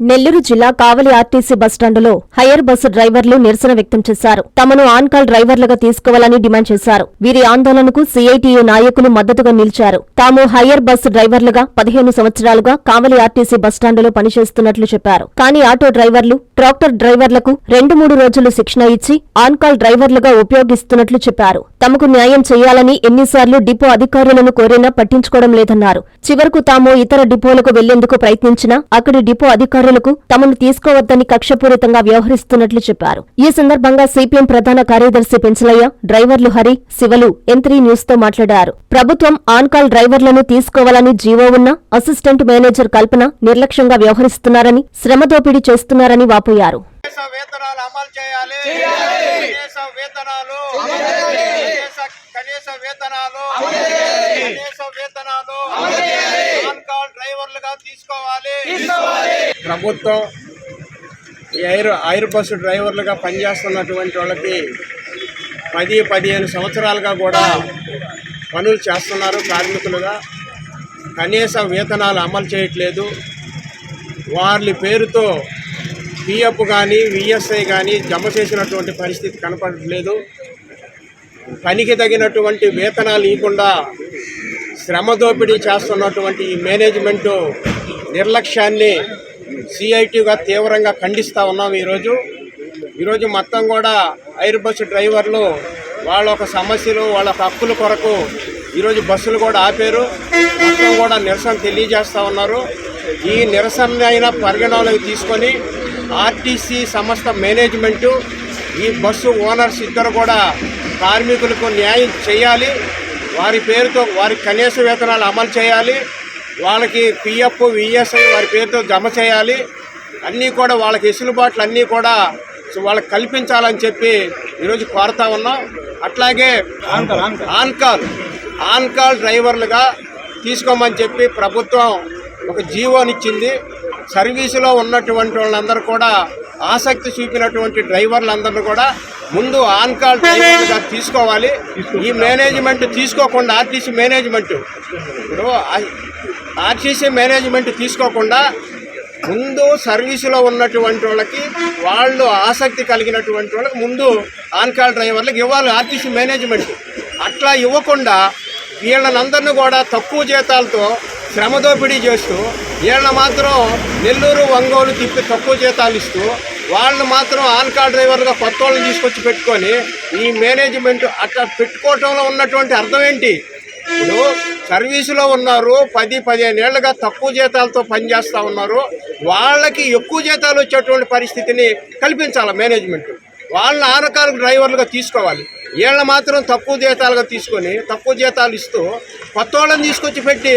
నెల్లూరు జిల్లా కావలి RTC బస్టాండులో hire bus డ్రైవర్లు నిరసన వ్యక్తం చేశారు. తమను ఆన్ కాల్ డ్రైవర్లుగా తీసుకోవాలని డిమాండ్ చేశారు. వీరి ఆందోళనకు సీఐటీయూ నాయకులు మద్దతుగా నిలిచారు. తాము హైర్ బస్సు డ్రైవర్లుగా 15 సంవత్సరాలుగా కావలి ఆర్టీసీ బస్టాండులో పనిచేస్తున్నట్లు చెప్పారు. కానీ ఆటో డ్రైవర్లు, ట్రాక్టర్ డ్రైవర్లకు 2-3 రోజులు శిక్షణ ఇచ్చి ఆన్ కాల్ డ్రైవర్లుగా ఉపయోగిస్తున్నట్లు చెప్పారు. తమకు న్యాయం చేయాలని ఎన్నిసార్లు డిపో అధికారులను కోరినా పట్టించుకోవడం లేదన్నారు. చివరకు తాము ఇతర డిపోలకు వెళ్లేందుకు ప్రయత్నించినా అక్కడి డిపో అధికారులకు తమను తీసుకోవద్దని కక్షపూరితంగా వ్యవహరిస్తున్నట్లు చెప్పారు. ఈ సందర్భంగా సిపిఎం ప్రధాన కార్యదర్శి పెంచలయ్య, డ్రైవర్లు హరి, శివలు M3 న్యూస్ తో మాట్లాడారు. ప్రభుత్వం ఆన్ కాల్ డ్రైవర్లను తీసుకోవాలని జీవో ఉన్నా అసిస్టెంట్ మేనేజర్ కల్పన నిర్లక్ష్యంగా వ్యవహరిస్తున్నారని, శ్రమ దోపిడీ చేస్తున్నారని వాపోయారు. ప్రభుత్వం ఐర్ బస్సు డ్రైవర్లుగా పనిచేస్తున్నటువంటి వాళ్ళకి 10-15 సంవత్సరాలుగా కూడా పనులు చేస్తున్నారు. కార్మికులుగా కనీస వేతనాలు అమలు చేయట్లేదు. వాళ్ళ పేరుతో పిఎఫ్ కానీ విఎస్ఐ కానీ జమ చేసినటువంటి పరిస్థితి కనపడట్లేదు. పనికి తగినటువంటి వేతనాలు ఇవ్వకుండా శ్రమ దోపిడీ చేస్తున్నటువంటి ఈ మేనేజ్మెంటు నిర్లక్ష్యాన్ని సిఐటిగా తీవ్రంగా ఖండిస్తూ ఉన్నాం. ఈరోజు మొత్తం కూడా ఐర్ బస్సు డ్రైవర్లు వాళ్ళ ఒక సమస్యలు, వాళ్ళ హక్కుల కొరకు ఈరోజు బస్సులు కూడా ఆపారు. మొత్తం కూడా నిరసన తెలియజేస్తూ ఉన్నారు. ఈ నిరసన అయినా పరిగణలోకి తీసుకొని ఆర్టీసీ సంస్థ మేనేజ్మెంటు, ఈ బస్సు ఓనర్స్ ఇద్దరు కూడా కార్మికులకు న్యాయం చేయాలి. వారి పేరుతో వారికి కనీస వేతనాలు అమలు చేయాలి. వాళ్ళకి పిఎఫ్ విఎస్ఐ వారి పేరుతో జమ చేయాలి. అన్నీ కూడా వాళ్ళకి వెసులుబాట్లు అన్నీ కూడా వాళ్ళకి కల్పించాలని చెప్పి ఈరోజు కోరుతా ఉన్నాం. అట్లాగే ఆన్ కాల్ డ్రైవర్లుగా తీసుకోమని చెప్పి ప్రభుత్వం ఒక జీవోనిచ్చింది. సర్వీసులో ఉన్నటువంటి వాళ్ళందరూ కూడా ఆసక్తి చూపినటువంటి డ్రైవర్లందరూ కూడా ముందు ఆన్ కాల్ డ్రైవర్లుగా తీసుకోవాలి. ఈ మేనేజ్మెంట్ తీసుకోకుండా ఆర్టీసీ మేనేజ్మెంట్ తీసుకోకుండా ముందు సర్వీసులో ఉన్నటువంటి వాళ్ళకి, వాళ్ళు ఆసక్తి కలిగినటువంటి వాళ్ళకి ముందు ఆన్ కాల్ డ్రైవర్లకు ఇవ్వాలి ఆర్టీసీ మేనేజ్మెంట్. అట్లా ఇవ్వకుండా వీళ్ళనందరినీ కూడా తక్కువ జీతాలతో శ్రమ దోపిడీ చేస్తూ వీళ్ళని మాత్రం నెల్లూరు, ఒంగోలు తిప్పి తక్కువ జీతాలు ఇస్తూ వాళ్ళని మాత్రం ఆన్ కాల్ డ్రైవర్లుగా కొత్త వాళ్ళని తీసుకొచ్చి పెట్టుకొని ఈ మేనేజ్మెంట్ అట్లా పెట్టుకోవటంలో ఉన్నటువంటి అర్థం ఏంటి? ఇప్పుడు సర్వీసులో ఉన్నారు, 10-15 ఏళ్ళుగా తక్కువ జీతాలతో పనిచేస్తూ ఉన్నారు. వాళ్ళకి ఎక్కువ జీతాలు వచ్చేటువంటి పరిస్థితిని కల్పించాలి మేనేజ్మెంట్. వాళ్ళని ఆన్ కాల్ డ్రైవర్లుగా తీసుకోవాలి. వీళ్ళని మాత్రం తక్కువ జీతాలుగా తీసుకొని తక్కువ జీతాలు ఇస్తూ కొత్త వాళ్ళని తీసుకొచ్చి పెట్టి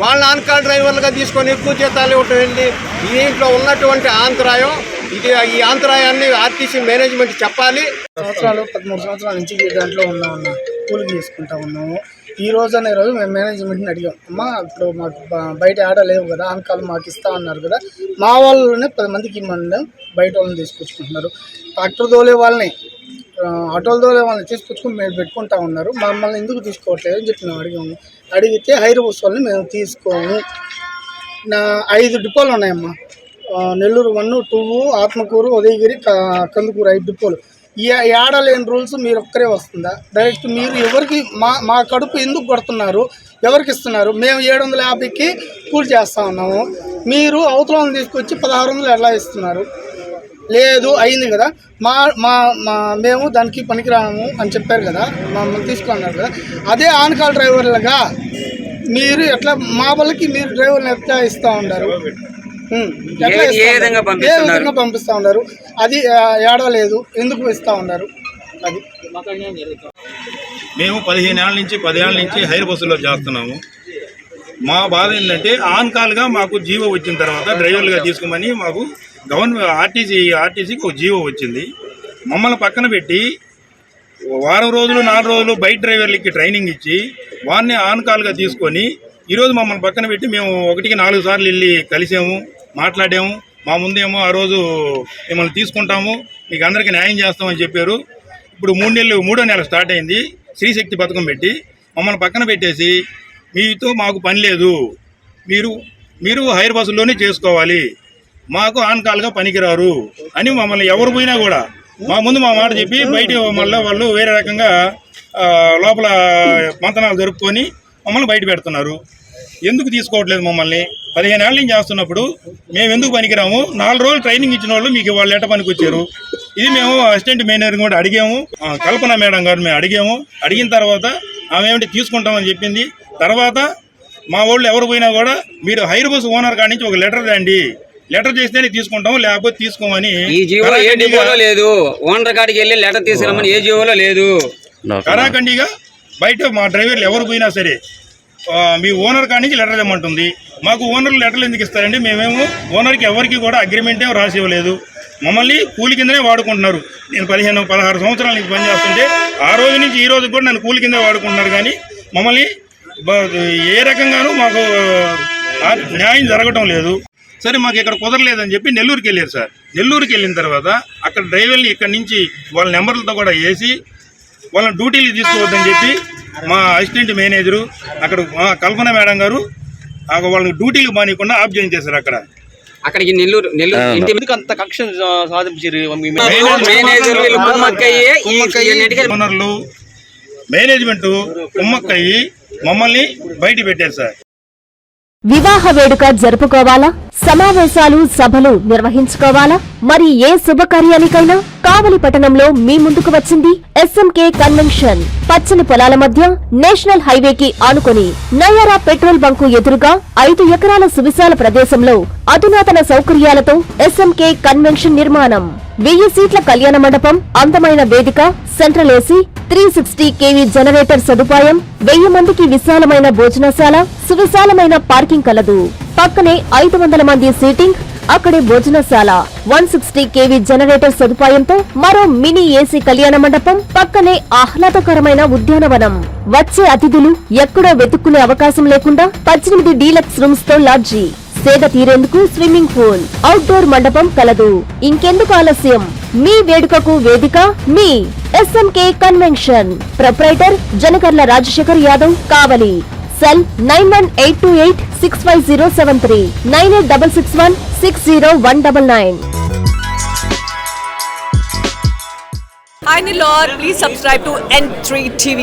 వాళ్ళని ఆన్ కాల్ డ్రైవర్లుగా తీసుకొని ఎక్కువ జీతాలు ఇవ్వటం ఏంటి? దీంట్లో ఉన్నటువంటి ఆంతరాయం ఈ ఆంతరాయాన్ని ఆర్టీసీ మేనేజ్మెంట్ చెప్పాలి. 13 సంవత్సరాల నుంచి దాంట్లో ఉన్నాము, కూలింగ్ తీసుకుంటా ఉన్నాము. ఈ రోజు మేము మేనేజ్మెంట్ని అడిగాం, అమ్మా ఇప్పుడు మాకు బయట ఆడ లేవు కదా, ఆన్ కాల్ మాకు ఇస్తా అన్నారు కదా, మా వాళ్ళనే 10 మందికి ఇవ్వమని బయట వాళ్ళని తీసుకొచ్చుకుంటున్నారు. ట్రాక్టర్ దోలే వాళ్ళని, ఆటోలు దోలే వాళ్ళని తీసుకొచ్చుకుని మేము పెట్టుకుంటా ఉన్నారు. మమ్మల్ని ఎందుకు తీసుకోవట్లేదు అని చెప్పి మేము అడిగాము. అడిగితే హైర్ బస్ వాళ్ళని మేము తీసుకోము. 5 డిపోలు ఉన్నాయమ్మా, నెల్లూరు 1, 2, ఆత్మకూరు, ఉదయగిరి, కందుకూరు 5 డిపోలు. ఈ ఏడలేని రూల్స్ మీరు ఒక్కరే వస్తుందా? డైరెక్ట్ మీరు ఎవరికి మా కడుపు ఎందుకు కొడుతున్నారు? ఎవరికి ఇస్తున్నారు? మేము 750కి పూర్తి చేస్తూ ఉన్నాము. మీరు అవతలను తీసుకొచ్చి 1600 ఎలా ఇస్తున్నారు? లేదు అయింది కదా, మేము దానికి పనికిరాము అని చెప్పారు కదా, మమ్మల్ని తీసుకున్నారు కదా. అదే ఆన్ కాల్ డ్రైవర్లుగా మీరు ఎట్లా మా వాళ్ళకి మీరు డ్రైవర్లు ఎట్లా ఇస్తూ ఉంటారు? ఏ విధంగా పంపిస్తూ ఉన్నారు? అది ఏడలేదు, ఎందుకు ఇస్తూ ఉన్నారు? అది మేము 15 ఏళ్ళ నుంచి 10 ఏళ్ళ నుంచి హైర్ బస్సులో చేస్తున్నాము. మా బాధ ఏంటంటే ఆన్ కాల్గా మాకు జీవో వచ్చిన తర్వాత డ్రైవర్లుగా తీసుకోమని మాకు గవర్నమెంట్ ఆర్టీసీకి ఒక జీవో వచ్చింది. మమ్మల్ని పక్కన పెట్టి వారం రోజులు 4 రోజులు బైక్ డ్రైవర్లకి ట్రైనింగ్ ఇచ్చి వారిని ఆన్ కాల్గా తీసుకొని ఈరోజు మమ్మల్ని పక్కన పెట్టి మేము 1కి 4 సార్లు వెళ్ళి కలిసాము, మాట్లాడాము. మా ముందేమో ఆ రోజు మిమ్మల్ని తీసుకుంటాము, మీకు అందరికీ న్యాయం చేస్తామని చెప్పారు. ఇప్పుడు 3వ నెల స్టార్ట్ అయింది. శ్రీశక్తి పథకం పెట్టి మమ్మల్ని పక్కన పెట్టేసి మీతో మాకు పని లేదు, మీరు హైర్ బస్సులోనే చేసుకోవాలి, మాకు ఆన్ కాల్గా పనికిరారు అని మమ్మల్ని ఎవరు పోయినా కూడా మా ముందు మా మాట చెప్పి బయట మళ్ళీ వాళ్ళు వేరే రకంగా లోపల మంతనాలు జరుపుకొని మమ్మల్ని బయట పెడుతున్నారు. ఎందుకు తీసుకోవట్లేదు మమ్మల్ని? 15 ఏళ్ళ నుంచి చేస్తున్నప్పుడు మేము ఎందుకు పనికిరాము? 4 రోజులు ట్రైనింగ్ ఇచ్చిన వాళ్ళు మీకు వాళ్ళు ఎట్ట పనికి వచ్చారు? ఇది మేము అసిస్టెంట్ మేనేజర్ కూడా అడిగాము, కల్పన మేడం గారు మేము అడిగాము. అడిగిన తర్వాత ఆమె ఏమిటి తీసుకుంటామని చెప్పింది. తర్వాత మా వాళ్ళు ఎవరు పోయినా కూడా మీరు హైర్ బస్ ఓనర్ కాడి నుంచి ఒక లెటర్ రండి, లెటర్ చేస్తేనే తీసుకుంటాము లేకపోతే తీసుకోమని. ఈ జీవో ఏ డిపోలో లేదు, ఓనర్ కాడికి వెళ్ళి లెటర్ తీసుకురమ్మని ఏ జీవోలో లేదు. కరాఖండిగా బయట మా డ్రైవర్లు ఎవరు పోయినా సరే మీ ఓనర్ కాడి నుంచి లెటర్ ఇవ్వమంటుంది. మాకు ఓనర్లు లెటర్లు ఎందుకు ఇస్తారండి? మేమేమో ఓనర్కి ఎవరికి కూడా అగ్రిమెంట్ ఏమో రాసి ఇవ్వలేదు. మమ్మల్ని కూలి కిందనే వాడుకుంటున్నారు. నేను 15-16 సంవత్సరాల నుంచి పనిచేస్తుంటే ఆ రోజు నుంచి ఈ రోజు కూడా నన్ను కూలి కిందే వాడుకుంటున్నారు. కానీ మమ్మల్ని ఏ రకంగానూ మాకు న్యాయం జరగటం లేదు. సరే మాకు ఇక్కడ కుదరలేదని చెప్పి నెల్లూరుకి వెళ్ళారు సార్. నెల్లూరుకి వెళ్ళిన తర్వాత అక్కడ డ్రైవర్ని ఇక్కడి నుంచి వాళ్ళ నెంబర్లతో కూడా వేసి వాళ్ళని డ్యూటీలు తీసుకోవద్దని చెప్పి మా అసిస్టెంట్ మేనేజరు అక్కడ కల్పన మేడం గారు వాళ్ళని డ్యూటీలు మానికుండా ఆఫ్ చేయించేశారు. అక్కడికి నెల్లూరు ఇంటి అంత కక్ష సాధించారు. ఓనర్లు మేనేజ్మెంట్ కుమ్మక్కయ్యి మమ్మల్ని బయట పెట్టారు సార్. వివాహ వేడుక జరుపుకోవాలా, సమావేశాలు సభలు నిర్వహించుకోవాలా, మరి ఏ శుభకార్యానికైనా కావలి పట్టణంలో మీ ముందుకు వచ్చింది ఎస్ఎంకే కన్వెన్షన్. పచ్చని పొలాల మధ్య నేషనల్ హైవేకి ఆనుకొని నయారా పెట్రోల్ బంకు ఎదురుగా 5 ఎకరాల సువిశాల ప్రదేశంలో అధునాతన సౌకర్యాలతో ఎస్ఎంకే కన్వెన్షన్ నిర్మాణం. 1000 సీట్ల కళ్యాణ మండపం, అందమైన వేదిక, సెంట్రల్ ఏసీ, 360 kV జనరేటర్ సదుపాయం, 1000 మందికి విశాలమైన భోజనశాల, సువిశాలమైన పార్కింగ్ కలదు. పక్కనే 500 మంది సీటింగ్, అక్కడే భోజనశాల, 160 kV జనరేటర్ సదుపాయంతో మరో మినీ ఏసీ కళ్యాణ మండపం, పక్కనే ఆహ్లాదకరమైన ఉద్యానవనం. వచ్చే అతిథులు ఎక్కడో వెతుక్కునే అవకాశం లేకుండా 18 డీలక్స్ రూమ్స్ తో లాడ్జీ, సేద తీరేందుకు స్విమ్మింగ్ పూల్, అవుట్డోర్ మండపం కలదు. ఇంకెందుకు ఆలస్యం? మీ వేడుకకు వేదిక మీ SMK convention. Proprietor Janakarla Rajasekhar Yadav, Kavali. Cell 9182865073, 9866160199. Hi Nilor, please subscribe to N3 TV.